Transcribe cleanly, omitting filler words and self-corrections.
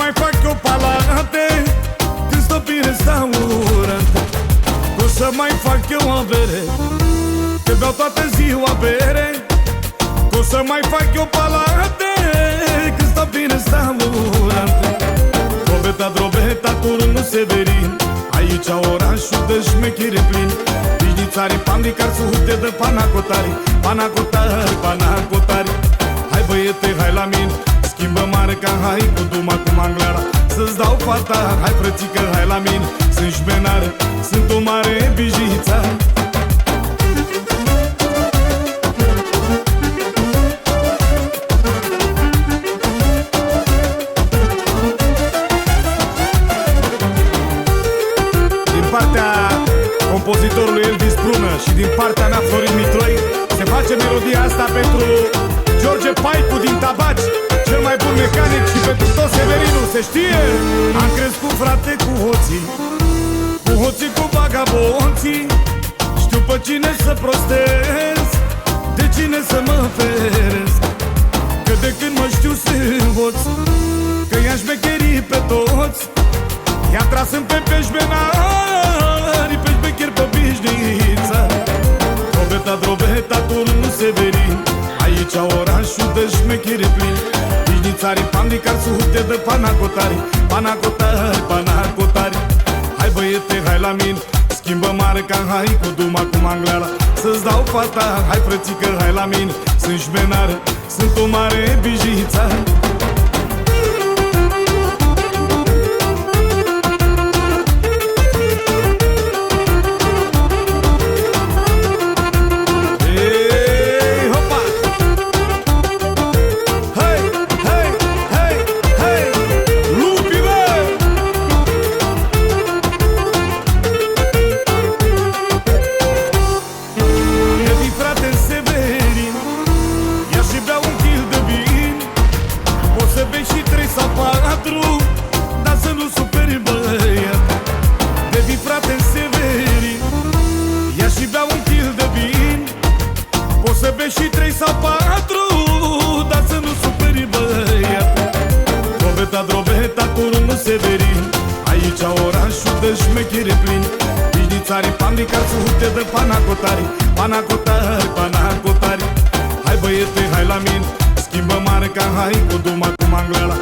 mai fac eu palate când stau pe restaurant? Cum să mai fac eu avere când beau toată ziua bere? Cum să mai fac eu palate când stau pe restaurant? Drobeta, drobeta, turnul Severin, aici orașul de șmechire plin. Pișnițarii, pandicar, sute de panacotari, panacotari, panacotari. Hai băiete, hai la mine, schimbă marca, hai cu duma, cu manglara, să-ți dau fata. Hai frățică, hai la mine, sunt șmenară, sunt o mare bijița. Din partea compozitorului Elvis Prună și din partea mea Florin Mitroi se face melodia asta pentru George Paicu din Tabaci, cel mai bun mecanic, și pentru tot Severinul, se știe. Am crescut, frate, cu hoții, cu hoții, cu vagabonții. Știu pe cine să prostez, de cine să mă feresc, că de când mă știu să învăț, că i-am șmecherii pe toți. I-am tras în pe peșbenari, pe șmecheri pe bișnița. Drobeta, drobeta, turnul Severin, aici orașul de șmechire plin. Pișnițarii, pandicar, sute de panacotari, panacotari, panacotari. Hai băiete, hai la mine, schimbă marca, hai cu duma, cu manglara, să-ți dau fata. Hai frățică, hai la mine, sunt șmenară, sunt o mare bijița. Dar să nu superi băiat, de vii frate Severin, ia și bea un kil de vin. Poți să bei și 3 sau 4, dar să nu superi băiat. Drobeta, drobeta, turnul Severin, aici orașul de șmechire plin. Pișnițarii, pandicar, sute de panacotari, panacotari, panacotari. Hai băiete, hai la mine, schimbă marca, hai cu duma, cu manglara,